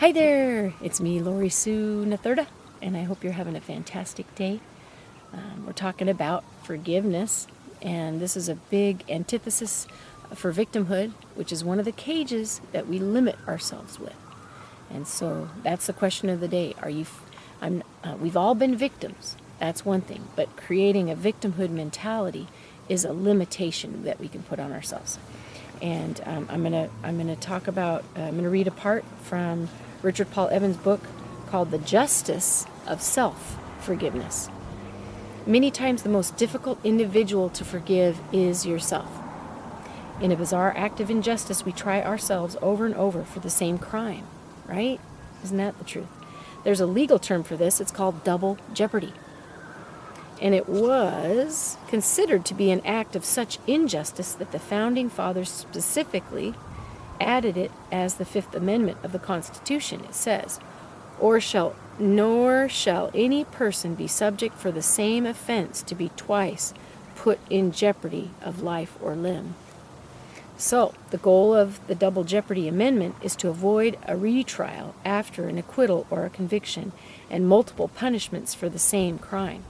Hi there, it's me, Lori Sue Nathurda, and I hope you're having a fantastic day. We're talking about forgiveness, and this is a big antithesis for victimhood, which is one of the cages that we limit ourselves with. And so that's the question of the day. We've all been victims, that's one thing, but creating a victimhood mentality is a limitation that we can put on ourselves. And I'm gonna read a part from Richard Paul Evans' book called The Justice of Self-Forgiveness. Many times the most difficult individual to forgive is yourself. In a bizarre act of injustice, we try ourselves over and over for the same crime, right? Isn't that the truth? There's a legal term for this. It's called double jeopardy. And it was considered to be an act of such injustice that the Founding Fathers specifically added it as the Fifth Amendment of the Constitution. It says, nor shall any person be subject for the same offense to be twice put in jeopardy of life or limb. So, the goal of the Double Jeopardy Amendment is to avoid a retrial after an acquittal or a conviction and multiple punishments for the same crime.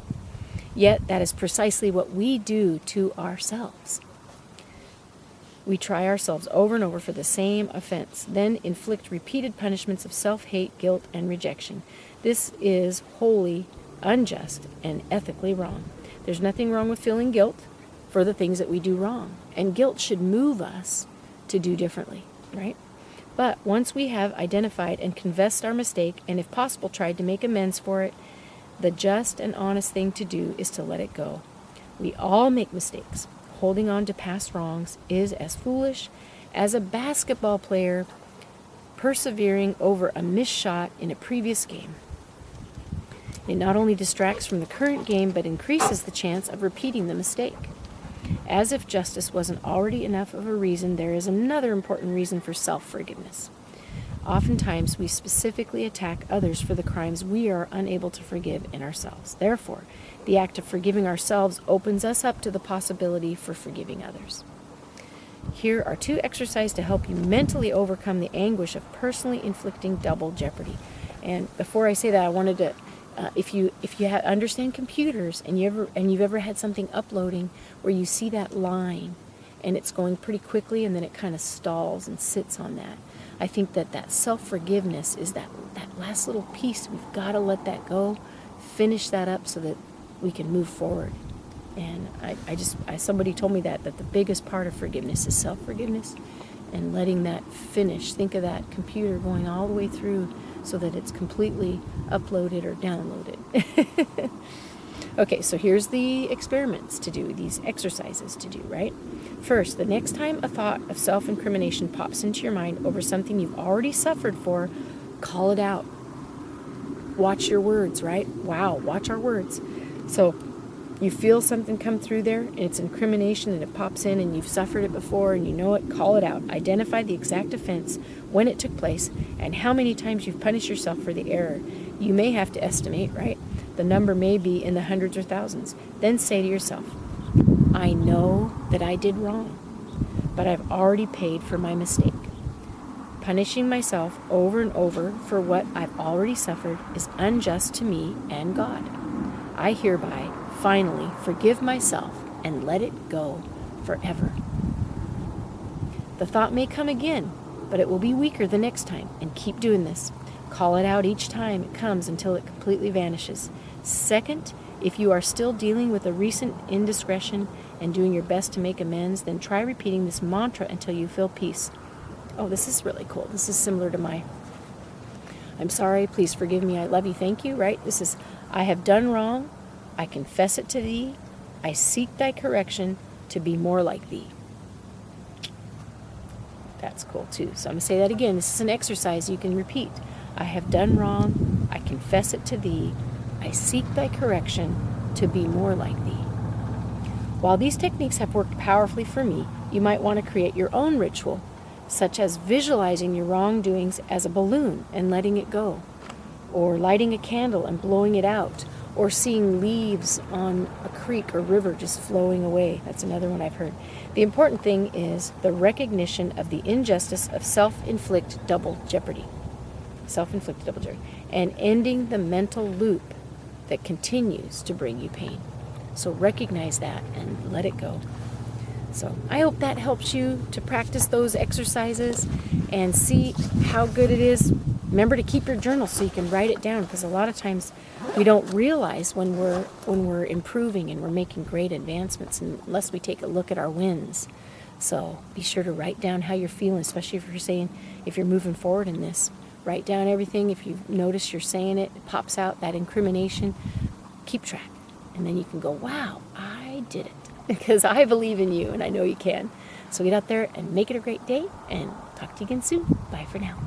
Yet, that is precisely what we do to ourselves. We try ourselves over and over for the same offense, then inflict repeated punishments of self-hate, guilt, and rejection. This is wholly unjust and ethically wrong. There's nothing wrong with feeling guilt for the things that we do wrong, and guilt should move us to do differently, right? But once we have identified and confessed our mistake, and if possible tried to make amends for it, the just and honest thing to do is to let it go. We all make mistakes. Holding on to past wrongs is as foolish as a basketball player persevering over a missed shot in a previous game. It not only distracts from the current game, but increases the chance of repeating the mistake. As if justice wasn't already enough of a reason, there is another important reason for self-forgiveness. Oftentimes, we specifically attack others for the crimes we are unable to forgive in ourselves. Therefore, the act of forgiving ourselves opens us up to the possibility for forgiving others. Here are 2 exercises to help you mentally overcome the anguish of personally inflicting double jeopardy. And before I say that, I wanted to, if you understand computers and you've ever had something uploading where you see that line and it's going pretty quickly and then it kind of stalls and sits on that. I think that self-forgiveness is that last little piece. We've got to let that go, finish that up so that we can move forward. And somebody told me that the biggest part of forgiveness is self-forgiveness and letting that finish. Think of that computer going all the way through so that it's completely uploaded or downloaded. Okay, so here's the experiments to do, these exercises to do, right? First, the next time a thought of self-incrimination pops into your mind over something you've already suffered for, call it out. Watch your words, right? Wow, watch our words. So you feel something come through there, and it's incrimination, and it pops in, and you've suffered it before, and you know it, call it out. Identify the exact offense, when it took place, and how many times you've punished yourself for the error. You may have to estimate, right? The number may be in the hundreds or thousands. Then say to yourself, I know that I did wrong, but I've already paid for my mistake. Punishing myself over and over for what I've already suffered is unjust to me and God. I hereby finally forgive myself and let it go forever. The thought may come again, but it will be weaker the next time, and keep doing this. Call it out each time it comes until it completely vanishes. Second, if you are still dealing with a recent indiscretion and doing your best to make amends, then try repeating this mantra until you feel peace. Oh, this is really cool. This is similar to I'm sorry, please forgive me, I love you, thank you, right? This is, I have done wrong, I confess it to thee, I seek thy correction to be more like thee. That's cool too. So I'm going to say that again. This is an exercise you can repeat. I have done wrong, I confess it to thee, I seek thy correction to be more like thee. While these techniques have worked powerfully for me, you might want to create your own ritual, such as visualizing your wrongdoings as a balloon and letting it go, or lighting a candle and blowing it out, or seeing leaves on a creek or river just flowing away. That's another one I've heard. The important thing is the recognition of the injustice of self-inflicted double jeopardy. self-inflicted double jeopardy, and ending the mental loop that continues to bring you pain. So recognize that and let it go. So I hope that helps you to practice those exercises and see how good it is. Remember to keep your journal so you can write it down, because a lot of times we don't realize when we're improving and we're making great advancements unless we take a look at our wins. So be sure to write down how you're feeling, especially if you're moving forward in this. Write down everything. If you notice you're saying it pops out, that incrimination, keep track. And then you can go, wow, I did it. Because I believe in you and I know you can. So get out there and make it a great day, and talk to you again soon. Bye for now.